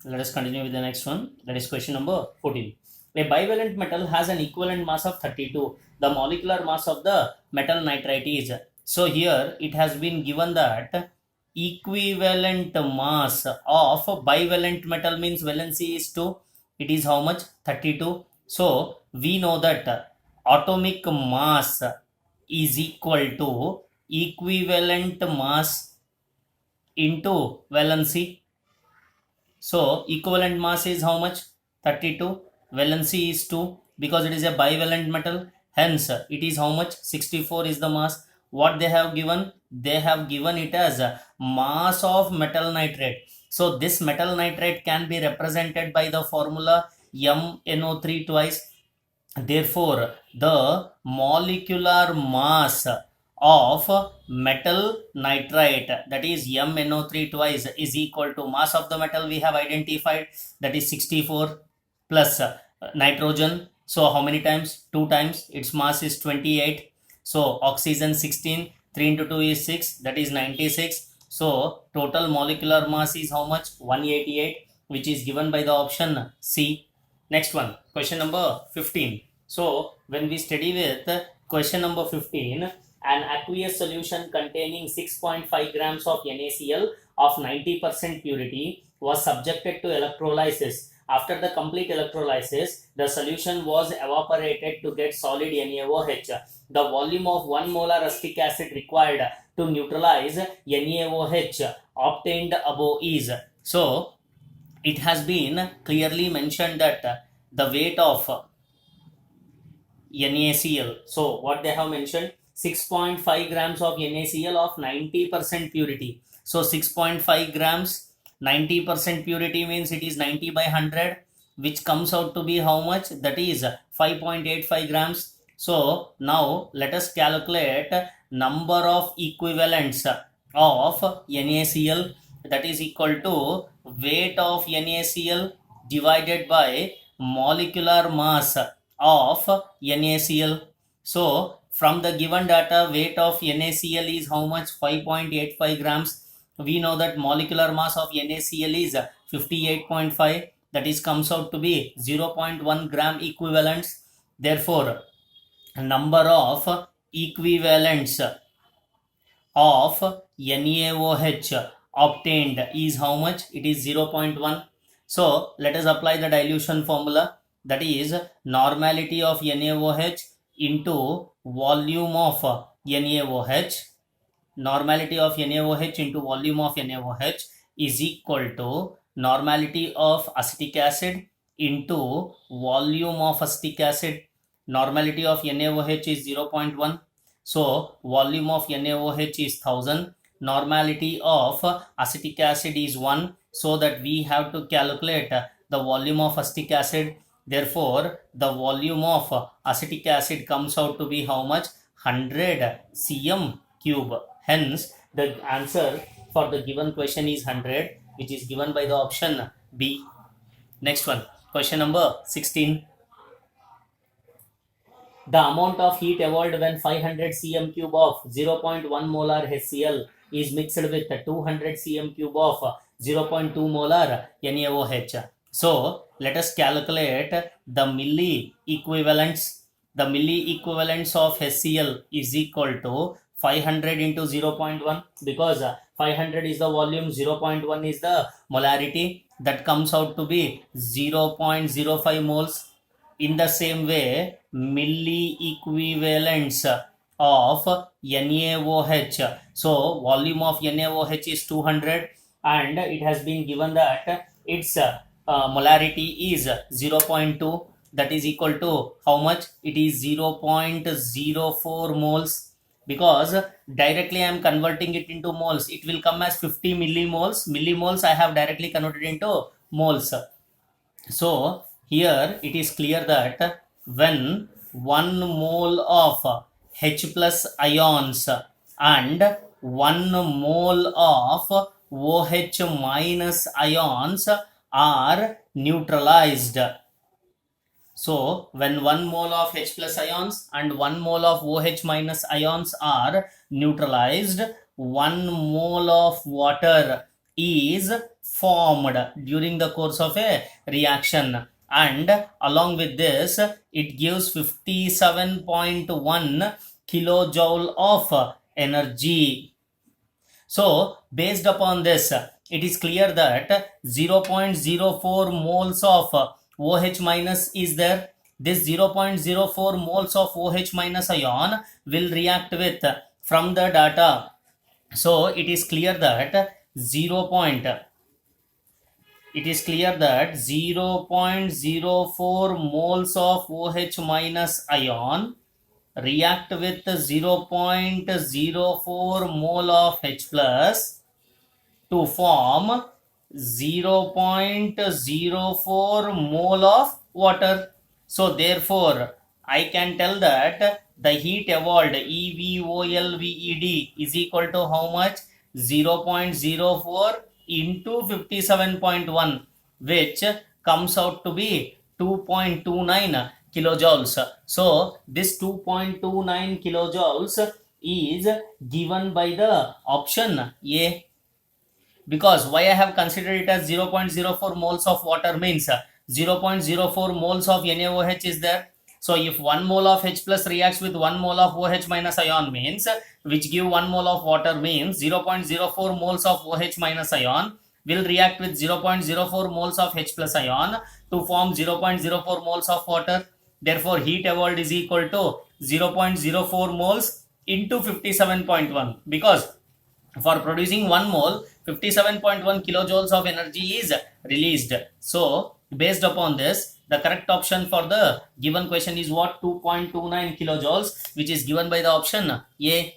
Let us continue with the next one. That is question number 14. A bivalent metal has an equivalent mass of 32. The molecular mass of the metal nitrite is. So here it has been given that equivalent mass of bivalent metal means valency is 2. It is how much? 32. So we know that atomic mass is equal to equivalent mass into valency. So equivalent mass is how much? 32. Valency is 2 because it is a bivalent metal. Hence it is how much? 64 is the mass. What they have given? They have given it as mass of metal nitrate. So this metal nitrate can be represented by the formula MnO3 twice. Therefore, the molecular mass of metal nitrite, that is MnO3 twice, is equal to mass of the metal we have identified, that is 64 plus nitrogen. So how many times? 2 times. Its mass is 28. So oxygen 16, 3 into 2 is 6, that is 96. So total molecular mass is how much? 188, which is given by the option C. Next one, question number 15. So when we study with question number 15, an aqueous solution containing 6.5 grams of NaCl of 90% purity was subjected to electrolysis. After the complete electrolysis, the solution was evaporated to get solid NaOH. The volume of 1 molar acetic acid required to neutralize NaOH obtained above is. So it has been clearly mentioned that the weight of NaCl. So what they have mentioned, 6.5 grams of NaCl of 90% purity. So 6.5 grams, 90% purity means it is 90 by 100, which comes out to be how much? That is 5.85 grams. So now let us calculate number of equivalents of NaCl, that is equal to weight of NaCl divided by molecular mass of NaCl. So from the given data, weight of NaCl is how much? 5.85 grams. We know that molecular mass of NaCl is 58.5, that is comes out to be 0.1 gram equivalents. Therefore number of equivalents of NaOH obtained is how much? It is 0.1. So let us apply the dilution formula, that is normality of NaOH into volume of NaOH. Normality of NaOH into volume of NaOH is equal to normality of acetic acid into volume of acetic acid. Normality of NaOH is 0.1. So volume of NaOH is 1000. Normality of acetic acid is 1. So that we have to calculate the volume of acetic acid. Therefore, the volume of acetic acid comes out to be how much? 100 cm cube. Hence, the answer for the given question is 100, which is given by the option B. Next one, question number 16. The amount of heat evolved when 500 cm cube of 0.1 molar HCl is mixed with 200 cm cube of 0.2 molar NaOH. So let us calculate the milli equivalents. The milli equivalents of HCl is equal to 500 into 0.1, because 500 is the volume, 0.1 is the molarity. That comes out to be 0.05 moles. In the same way, milli equivalents of NaOH. So volume of NaOH is 200, and it has been given that its molarity is 0.2. That is equal to how much? It is 0.04 moles. Because directly I am converting it into moles, it will come as 50 millimoles. Millimoles I have directly converted into moles. So here it is clear that when 1 mole of H plus ions and 1 mole of OH minus ions are neutralized. So when 1 mole of H plus ions and 1 mole of OH minus ions are neutralized, 1 mole of water is formed during the course of a reaction, and along with this it gives 57.1 kilojoule of energy. So based upon this, it is clear that 0.04 moles of OH minus is there. This 0.04 moles of OH minus ion will react with, from the data, so it is clear that 0.04 moles of OH minus ion react with 0.04 mole of H plus to form 0.04 mole of water. So therefore I can tell that the heat evolved, EVOLVED, is equal to how much? 0.04 into 57.1, which comes out to be 2.29 kilojoules. So this 2.29 kilojoules is given by the option A. Because why I have considered it as 0.04 moles of water means 0.04 moles of NaOH is there. So if 1 mole of H plus reacts with 1 mole of OH minus ion means, which give 1 mole of water means 0.04 moles of OH minus ion will react with 0.04 moles of H plus ion to form 0.04 moles of water. Therefore heat evolved is equal to 0.04 moles into 57.1, because for producing 1 mole, 57.1 kilojoules of energy is released. So based upon this, the correct option for the given question is what? 2.29 kilojoules, which is given by the option A.